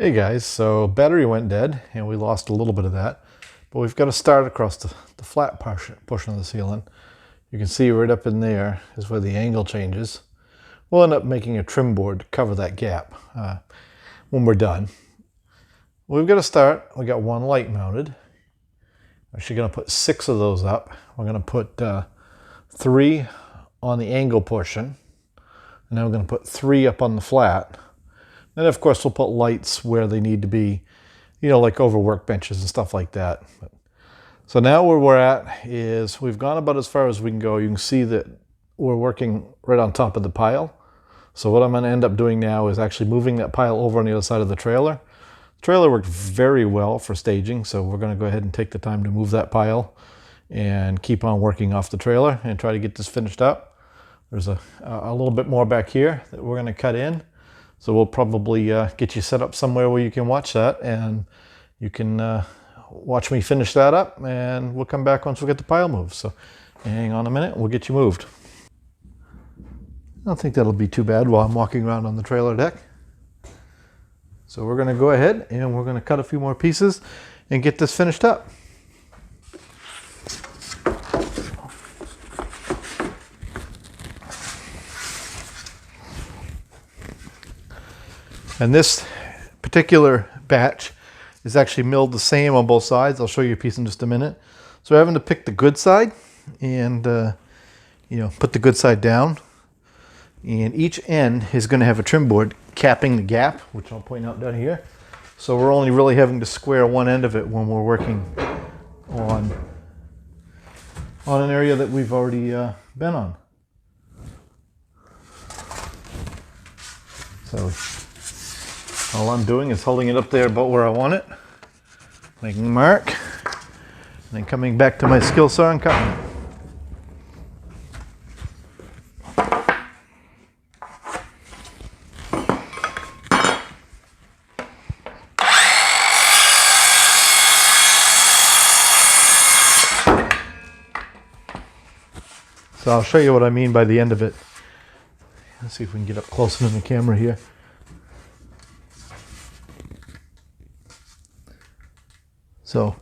Hey guys, so battery went dead and we lost a little bit of that, but we've got to start across the flat portion of the ceiling. You can see right up in there is where the angle changes. We'll end up making a trim board to cover that gap when we're done. We've got to start. We got one light mounted. We're actually going to put 6 of those up. We're going to put 3 on the angle portion, and then we're going to put 3 up on the flat. And of course we'll put lights where they need to be, like over workbenches and stuff like that. So now where we're at is we've gone about as far as we can go. You can see that we're working right on top of the pile. So what I'm going to end up doing now is actually moving that pile over on the other side of the trailer. The trailer worked very well for staging, so we're going to go ahead and take the time to move that pile and keep on working off the trailer and try to get this finished up. There's a little bit more back here that we're going to cut in. So we'll probably get you set up somewhere where you can watch that, and you can watch me finish that up, and we'll come back once we get the pile moved. So hang on a minute, we'll get you moved. I don't think that'll be too bad while I'm walking around on the trailer deck. So we're going to go ahead and we're going to cut a few more pieces and get this finished up. And this particular batch is actually milled the same on both sides. I'll show you a piece in just a minute. So we're having to pick the good side and put the good side down. And each end is going to have a trim board capping the gap, which I'll point out down here. So we're only really having to square one end of it when we're working on an area that we've already been on. So all I'm doing is holding it up there about where I want it, making a mark, and then coming back to my skill saw and cutting it. So I'll show you what I mean by the end of it. Let's see if we can get up close enough to the camera here. So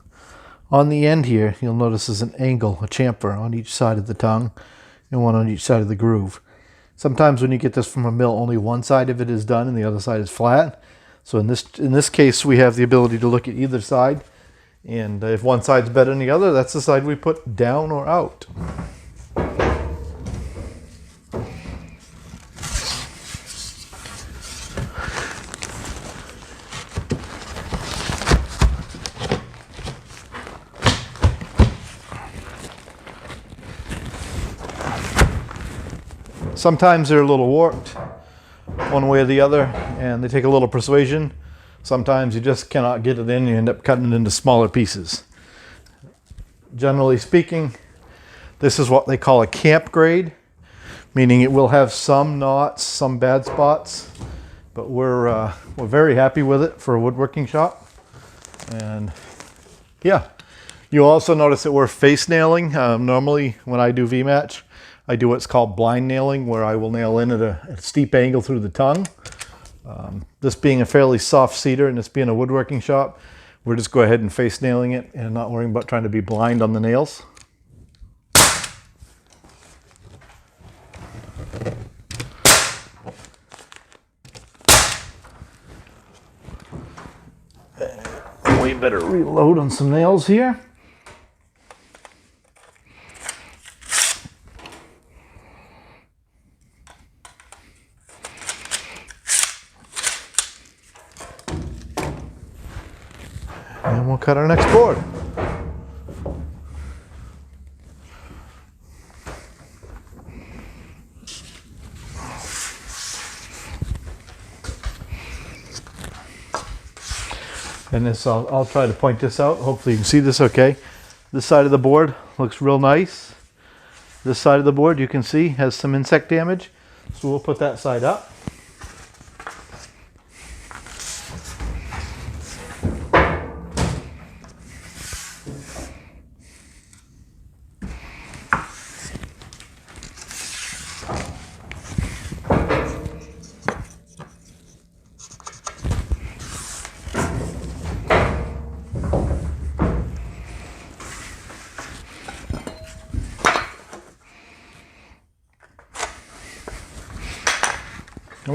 on the end here, you'll notice there's an angle, a chamfer on each side of the tongue and one on each side of the groove. Sometimes when you get this from a mill, only one side of it is done and the other side is flat. So in this case, we have the ability to look at either side. And if one side's better than the other, that's the side we put down or out. Sometimes they're a little warped one way or the other, and they take a little persuasion. Sometimes you just cannot get it in, you end up cutting it into smaller pieces. Generally speaking, this is what they call a camp grade, meaning it will have some knots, some bad spots, but we're very happy with it for a woodworking shop. And yeah, you'll also notice that we're face nailing. Normally when I do V-match, I do what's called blind nailing, where I will nail in at a steep angle through the tongue. This being a fairly soft cedar and this being a woodworking shop, we're just go ahead and face nailing it and not worrying about trying to be blind on the nails. We better reload on some nails here. And we'll cut our next board. And this, I'll try to point this out. Hopefully you can see this okay. This side of the board looks real nice. This side of the board, you can see, has some insect damage. So we'll put that side up.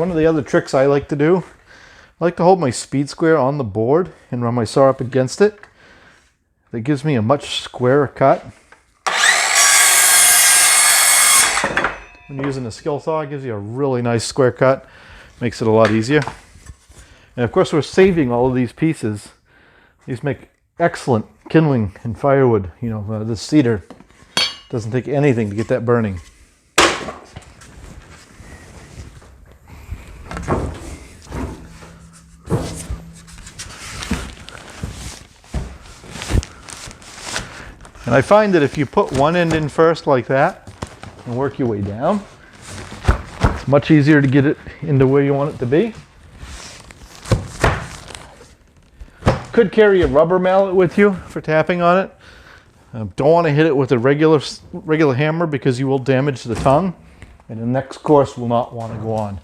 one of the other tricks I like to do, I like to hold my speed square on the board and run my saw up against it. That gives me a much squarer cut. When you're using a skill saw, it gives you a really nice square cut. Makes it a lot easier. And of course we're saving all of these pieces. These make excellent kindling and firewood. You know, this cedar doesn't take anything to get that burning. And I find that if you put one end in first like that and work your way down, it's much easier to get it into where you want it to be. Could carry a rubber mallet with you for tapping on it. Don't want to hit it with a regular hammer because you will damage the tongue and the next course will not want to go on.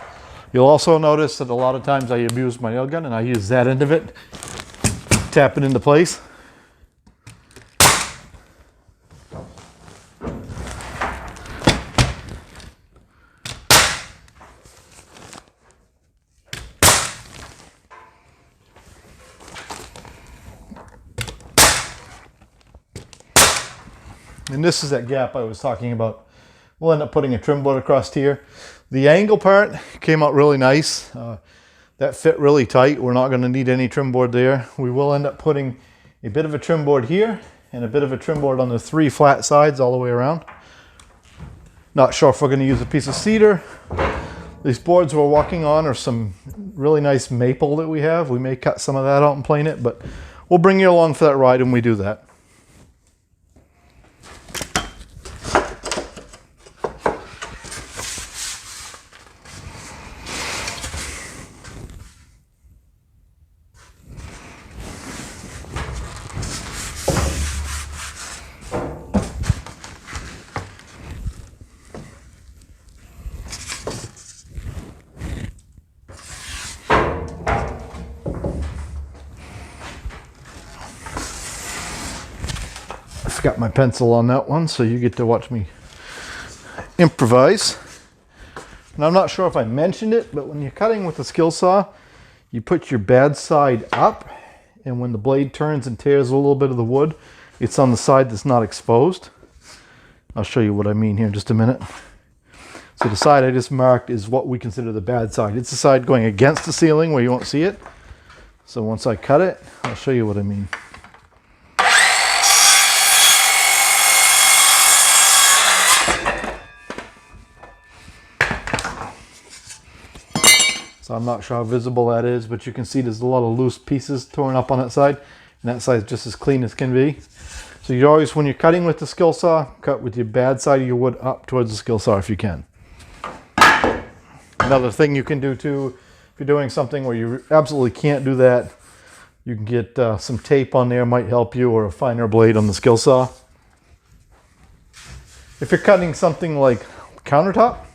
You'll also notice that a lot of times I abuse my nail gun and I use that end of it, tap it into place. And this is that gap I was talking about. We'll end up putting a trim board across here. The angle part came out really nice. That fit really tight. We're not going to need any trim board there. We will end up putting a bit of a trim board here and a bit of a trim board on the 3 flat sides all the way around. Not sure if we're going to use a piece of cedar. These boards we're walking on are some really nice maple that we have. We may cut some of that out and plane it, but we'll bring you along for that ride when we do that. Got my pencil on that one, so you get to watch me improvise. And I'm not sure if I mentioned it, but when you're cutting with a skill saw, you put your bad side up, and when the blade turns and tears a little bit of the wood, it's on the side that's not exposed. I'll show you what I mean here in just a minute. So the side I just marked is what we consider the bad side. It's the side going against the ceiling where you won't see it. So once I cut it, I'll show you what I mean. So I'm not sure how visible that is, but you can see there's a lot of loose pieces torn up on that side, and that side's just as clean as can be. So you always, when you're cutting with the skill saw, cut with your bad side of your wood up towards the skill saw if you can. Another thing you can do too, if you're doing something where you absolutely can't do that, you can get some tape on there, might help you, or a finer blade on the skill saw. If you're cutting something like countertop,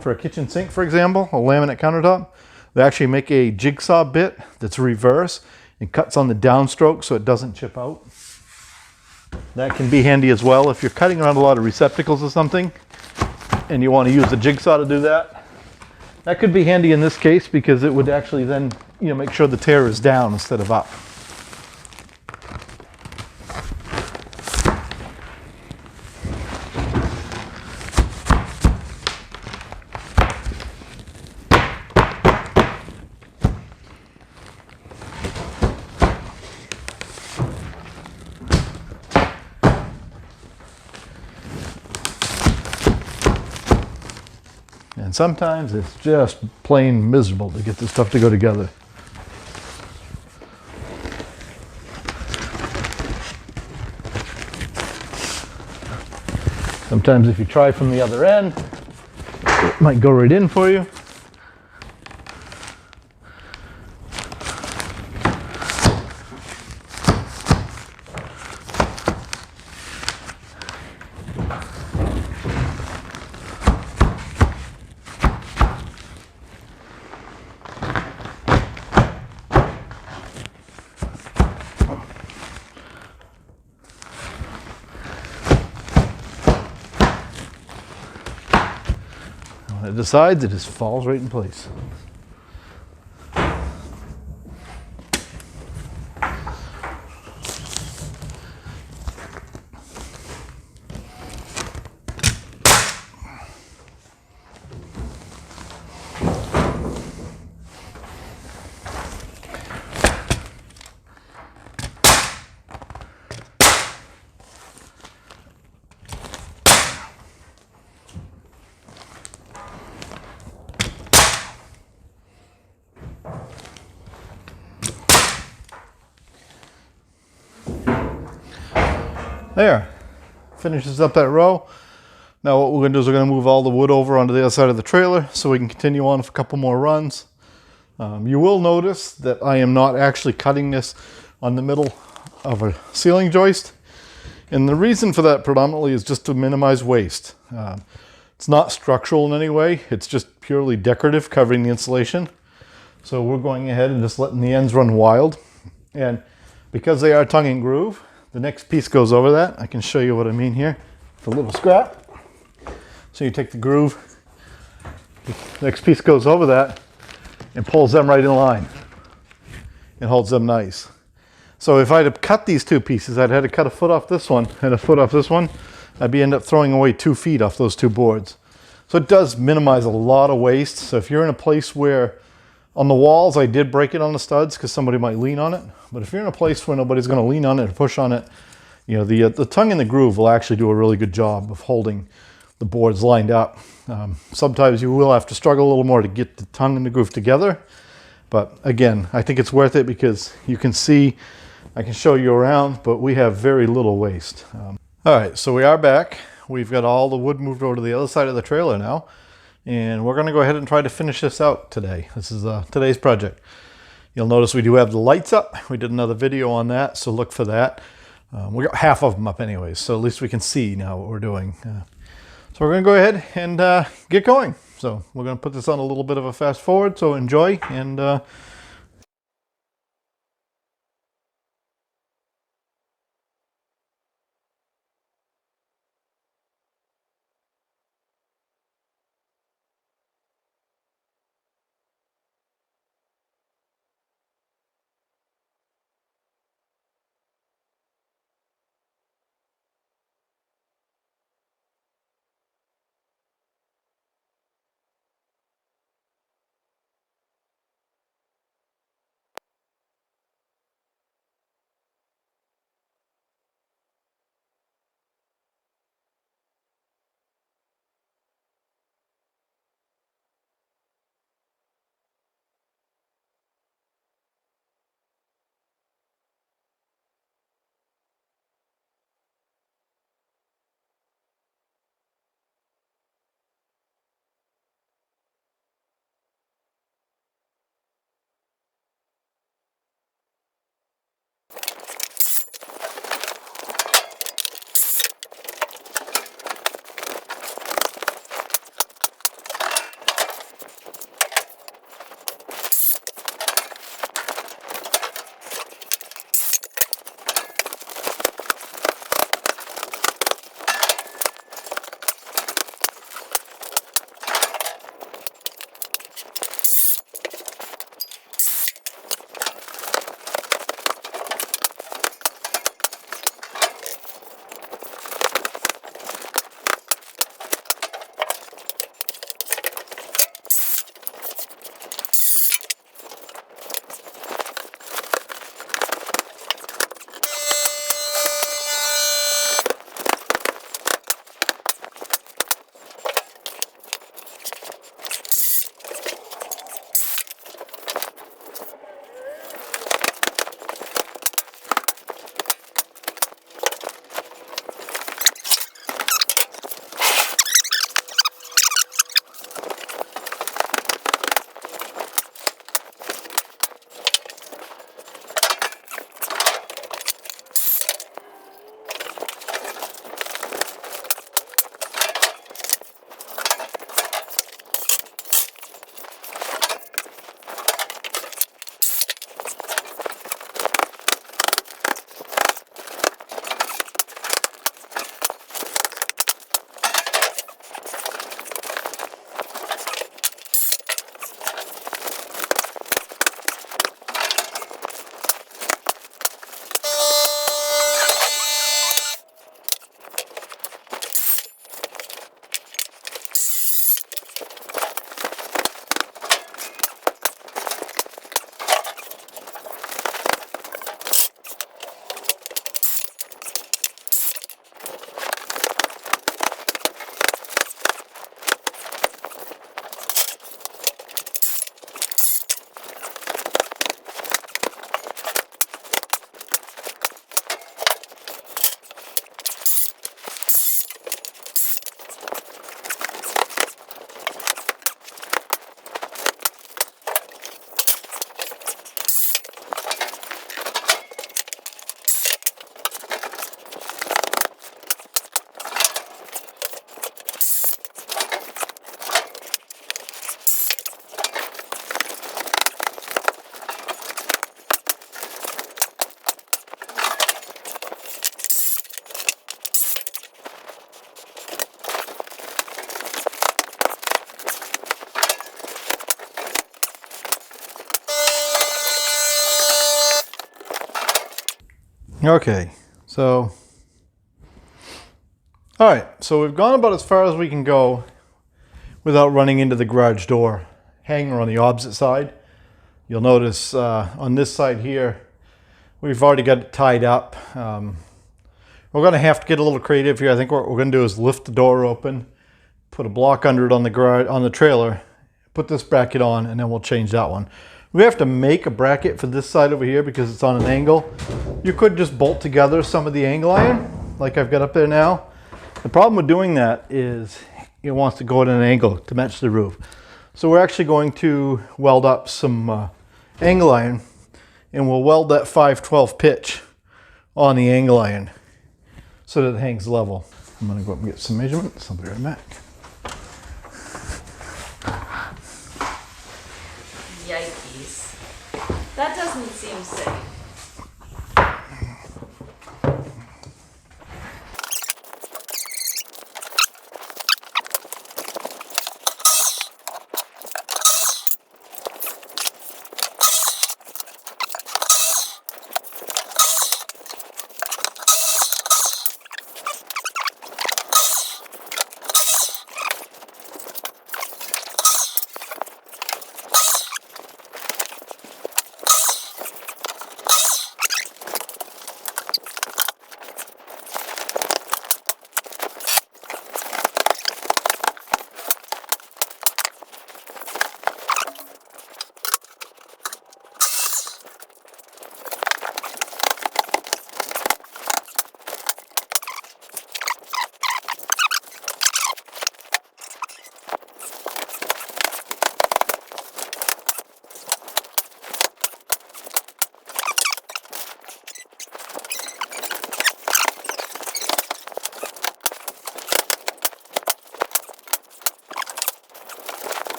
for a kitchen sink, for example, a laminate countertop, they actually make a jigsaw bit that's reverse and cuts on the downstroke so it doesn't chip out. That can be handy as well if you're cutting around a lot of receptacles or something and you want to use the jigsaw to do that. That could be handy in this case because it would actually then, you know, make sure the tear is down instead of up. And sometimes it's just plain miserable to get this stuff to go together. Sometimes if you try from the other end, it might go right in for you. the sides, it just falls right in place. There, finishes up that row. Now what we're going to do is we're going to move all the wood over onto the other side of the trailer so we can continue on for a couple more runs. You will notice that I am not actually cutting this on the middle of a ceiling joist. And the reason for that predominantly is just to minimize waste. It's not structural in any way. It's just purely decorative, covering the insulation. So we're going ahead and just letting the ends run wild. And because they are tongue and groove, the next piece goes over that. I can show you what I mean here. It's a little scrap. So you take the groove, the next piece goes over that and pulls them right in line and holds them nice. So if I'd have cut these two pieces, I'd had to cut a foot off this one and a foot off this one. I'd end up throwing away 2 feet off those two boards. So it does minimize a lot of waste. So if you're in a place where on the walls, I did break it on the studs because somebody might lean on it. But if you're in a place where nobody's going to lean on it or push on it, you know, the tongue and the groove will actually do a really good job of holding the boards lined up. Sometimes you will have to struggle a little more to get the tongue and the groove together. But again, I think it's worth it because you can see, I can show you around, but we have very little waste. All right, so we are back. We've got all the wood moved over to the other side of the trailer now. And we're going to go ahead and try to finish this out today. This is today's project. You'll notice we do have the lights up. We did another video on that, so look for that. We got half of them up anyways, so at least we can see now what we're doing. So we're going to go ahead and get going. So we're going to put this on a little bit of a fast forward, so enjoy. And Okay, so, all right, so we've gone about as far as we can go without running into the garage door hanger on the opposite side. You'll notice on this side here, we've already got it tied up. We're going to have to get a little creative here. I think what we're going to do is lift the door open, put a block under it on the garage, on the trailer, put this bracket on, and then we'll change that one. We have to make a bracket for this side over here because it's on an angle. You could just bolt together some of the angle iron like I've got up there now. The problem with doing that is it wants to go at an angle to match the roof. So we're actually going to weld up some angle iron, and we'll weld that 5/12 pitch on the angle iron so that it hangs level. I'm going to go up and get some measurements. I'll be right back. Yikes. That doesn't seem safe.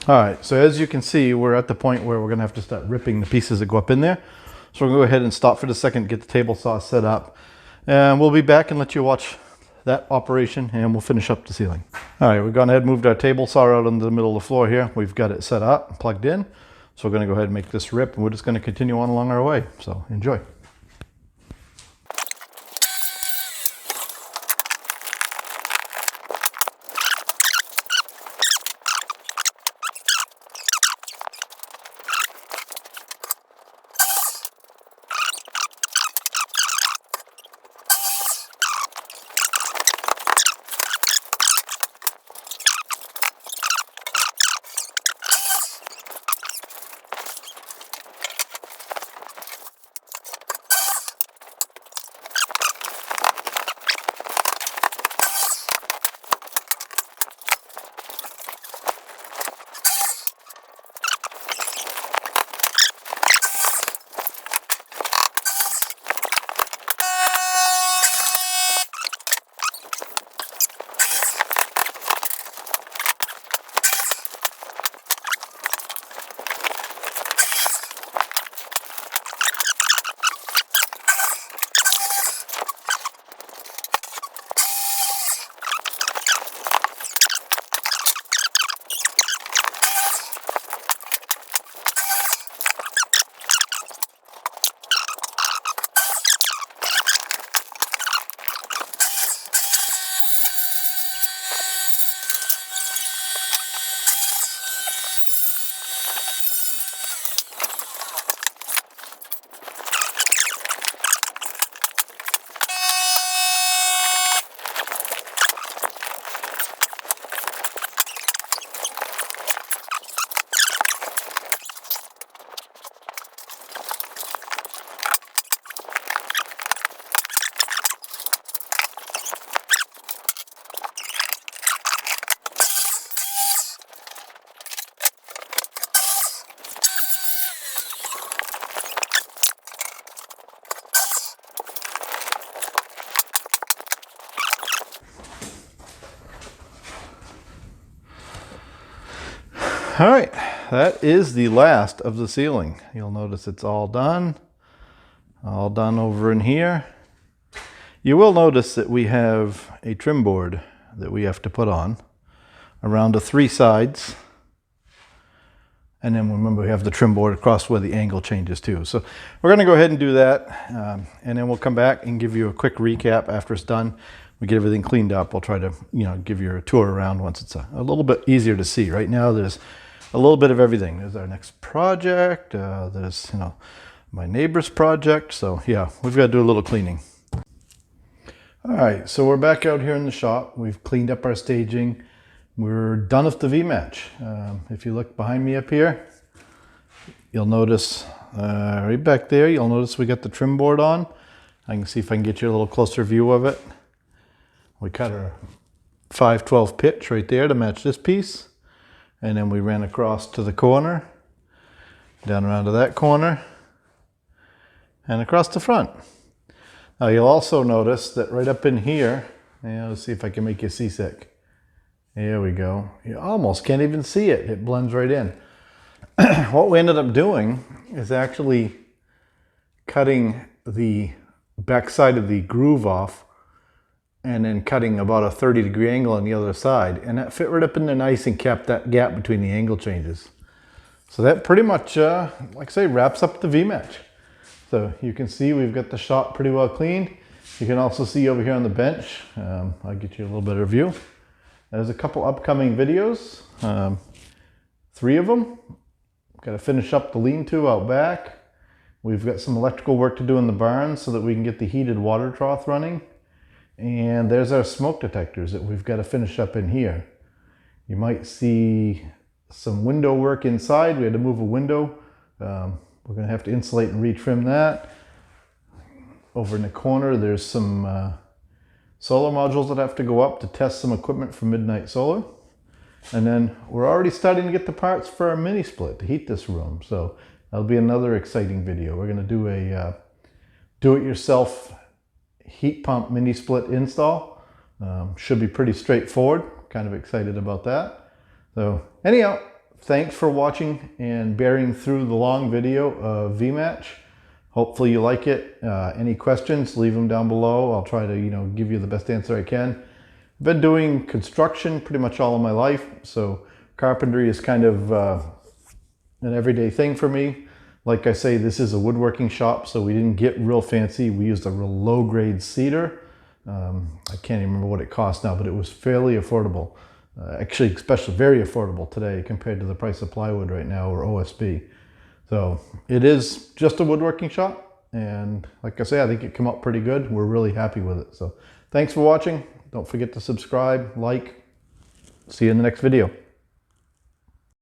All right, so as you can see, we're at the point where we're gonna have to start ripping the pieces that go up in there. So we're gonna go ahead and stop for a second, get the table saw set up, and we'll be back and let you watch that operation and we'll finish up the ceiling. All right, we've gone ahead and moved our table saw out into the middle of the floor here. We've got it set up, plugged in. So we're going to go ahead and make this rip, and we're just going to continue on along our way. So enjoy. All right, that is the last of the ceiling. You'll notice it's all done over in here. You will notice that we have a trim board that we have to put on around the 3 sides. And then remember, we have the trim board across where the angle changes too. So we're going to go ahead and do that. And then we'll come back and give you a quick recap after it's done. We get everything cleaned up. We'll try to, give you a tour around once it's a little bit easier to see. Right now, there's a little bit of everything. There's our next project. There's, my neighbor's project. So yeah, we've got to do a little cleaning. All right, so we're back out here in the shop. We've cleaned up our staging. We're done with the V-match. If you look behind me up here, you'll notice right back there, you'll notice we got the trim board on. I can see if I can get you a little closer view of it. We cut our 5/12 pitch right there to match this piece. And then we ran across to the corner, down around to that corner, and across the front. Now you'll also notice that right up in here, let's see if I can make you seasick. There we go. You almost can't even see it. It blends right in. What we ended up doing is actually cutting the back side of the groove off and then cutting about a 30-degree angle on the other side. And that fit right up in there nice and kept that gap between the angle changes. So that pretty much, like I say, wraps up the V-match. So you can see we've got the shop pretty well cleaned. You can also see over here on the bench, I'll get you a little better view. There's a couple upcoming videos, 3 of them. Got to finish up the lean-to out back. We've got some electrical work to do in the barn so that we can get the heated water trough running. And there's our smoke detectors that we've got to finish up in here. You might see some window work inside. We had to move a window. We're going to have to insulate and retrim that. Over in the corner, there's some solar modules that have to go up to test some equipment for Midnight Solar. And then we're already starting to get the parts for our mini split to heat this room. So that'll be another exciting video. We're going to do a do-it-yourself heat pump mini split install. Should be pretty straightforward. Kind of excited about that. So anyhow, thanks for watching and bearing through the long video of V-match. Hopefully you like it. Any questions, leave them down below. I'll try to, give you the best answer I can. I've been doing construction pretty much all of my life, so carpentry is kind of an everyday thing for me. Like I say, this is a woodworking shop, so we didn't get real fancy. We used a real low-grade cedar. I can't even remember what it cost now, but it was fairly affordable. Actually, especially very affordable today compared to the price of plywood right now, or OSB. So it is just a woodworking shop, and like I say, I think it came out pretty good. We're really happy with it. So thanks for watching. Don't forget to subscribe, like. See you in the next video.